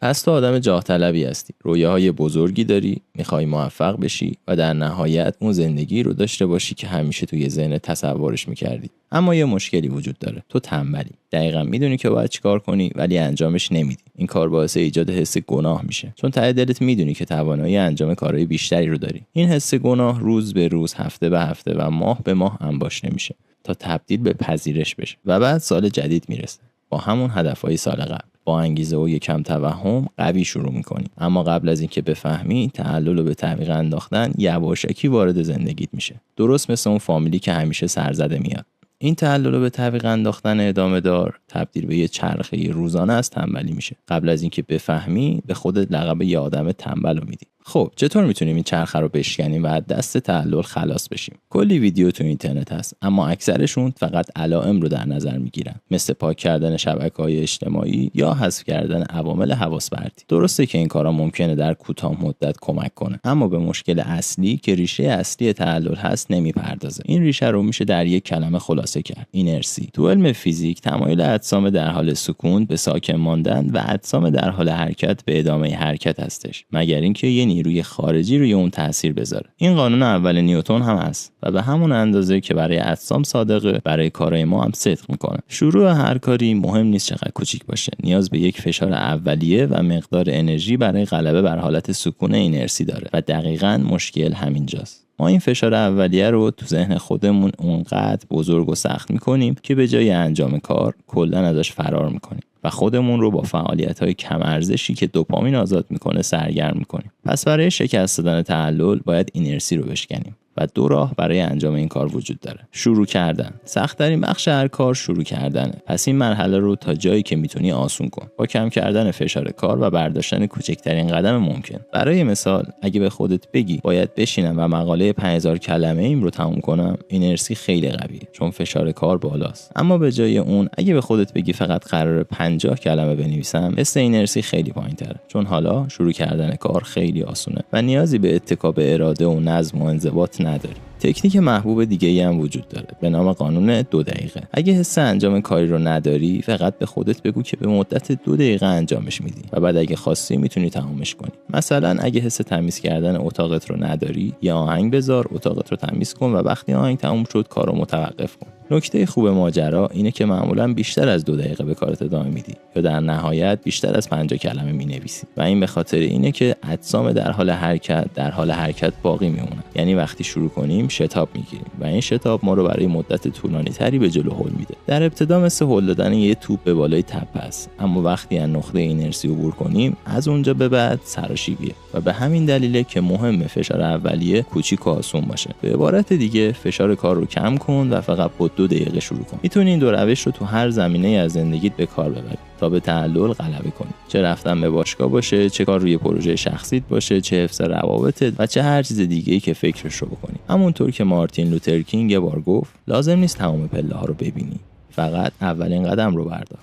پس تو آدم جاه طلبی هستی، رویاهای بزرگی داری، میخوای موفق بشی و در نهایت اون زندگی رو داشته باشی که همیشه توی ذهنت تصورش میکردی. اما یه مشکلی وجود داره، تو تنبلی. دقیقاً میدونی که باید چیکار کنی ولی انجامش نمیدی. این کار باعث ایجاد حس گناه میشه، چون ته دلت میدونی که توانایی انجام کارهای بیشتری رو داری. این حس گناه روز به روز، هفته به هفته و ماه به ماه انباشته میشه تا تبدیل به پذیرش بشه و بعد سال جدید میرسه با همون هدفهای سال قبل. با انگیزه و یکم توهم قوی شروع میکنی، اما قبل از اینکه بفهمی تعلل رو به تعویق انداختن یواشکی وارد زندگیت میشه. درست مثل اون فامیلی که همیشه سرزده میاد. این تعلل رو به تعویق انداختن ادامه دار تبدیل به یه چرخه روزانه از تنبلی میشه. قبل از اینکه بفهمی به خودت لقب یه آدم تنبل رو میدی. خب چطور میتونیم این چرخه رو بشکنیم و از دست تعلل خلاص بشیم؟ کلی ویدیو تو اینترنت هست، اما اکثرشون فقط علائم رو در نظر میگیرن، مثل پاک کردن شبکه‌های اجتماعی یا حذف کردن عوامل حواس پرتی. درسته که این کارا ممکنه در کوتاه مدت کمک کنه، اما به مشکل اصلی که ریشه اصلی تعلل هست نمیپردازه. این ریشه رو میشه در یک کلمه خلاصه کرد: اینرسی. تو علم فیزیک تمایل اجسام در حال سکون به ساکن ماندن و اجسام در حال حرکت به ادامه حرکت هستش، مگر اینکه یه نیروی خارجی روی اون تاثیر بذاره. این قانون اول نیوتن هم هست و به همون اندازه که برای اجسام صادقه، برای کارهای ما هم صدق میکنه. شروع هر کاری مهم نیست چقدر کوچیک باشه، نیاز به یک فشار اولیه و مقدار انرژی برای غلبه بر حالت سکون اینرسی داره و دقیقاً مشکل همینجاست. ما این فشار اولیه رو تو ذهن خودمون اونقدر بزرگ و سخت میکنیم که به جای انجام کار کلاً ازش فرار میکنیم و خودمون رو با فعالیت‌های کم ارزشی که دوپامین آزاد میکنه سرگرم میکنیم. پس برای شکست دادن تعلل باید اینرسی رو بشکنیم و دو راه برای انجام این کار وجود داره. شروع کردن. سخت‌ترین بخش هر کار شروع کردنه. پس این مرحله رو تا جایی که میتونی آسون کن، با کم کردن فشار کار و برداشتن کوچکترین قدم ممکن. برای مثال اگه به خودت بگی باید بشینم و مقاله 5000 کلمه ایم رو تموم کنم، اینرسی خیلی قویه چون فشار کار بالاست. اما به جای اون اگه به خودت بگی فقط قراره 50 کلمه بنویسم، حس اینرسی خیلی پایین‌تره، چون حالا شروع کردن کار خیلی آسونه و نیازی به اتکا به اراده و نظم و انضباط نداری. تکنیک محبوب دیگه‌ای هم وجود داره به نام قانون 2 دقیقه. اگه حس انجام کاری رو نداری، فقط به خودت بگو که به مدت 2 دقیقه انجامش میدی و بعد اگه خواستی میتونی تمومش کنی. مثلا اگه حس تمیز کردن اتاقت رو نداری، یه آهنگ بذار، اتاقت رو تمیز کن و وقتی آهنگ تموم شد کارو متوقف کن. نکته خوب ماجرا اینه که معمولا بیشتر از 2 دقیقه به کارت ادامه میدی یا در نهایت بیشتر از 50 کلمه مینویسی و این به خاطر اینه که اجسام در حال حرکت باقی میمونن. یعنی وقتی شروع کنیم شتاب میگیریم و این شتاب ما رو برای مدت طولانی تری به جلو هل میده. در ابتدا مثل هل دادن یه توپ به بالای تپه است، اما وقتی از نقطه اینرسی عبور کنیم از اونجا به بعد سراشیبیه و به همین دلیله که مهمه فشار اولیه کوچیک و آسون باشه. به عبارت دیگه فشار کار رو کم کن و فقط با 2 دقیقه شروع کن. میتونی این دو روش رو تو هر زمینه از زندگیت به کار ببری تا به تعلل غلبه کنی. چه رفتن به باشگاه باشه، چه کار روی پروژه شخصیت باشه، چه حفظ روابطت و چه هر چیز دیگه‌ای که فکرش رو بکنی. همونطور که مارتین لوتر کینگ یه بار گفت، لازم نیست تمام پله‌ها رو ببینی، فقط اولین قدم رو بردار.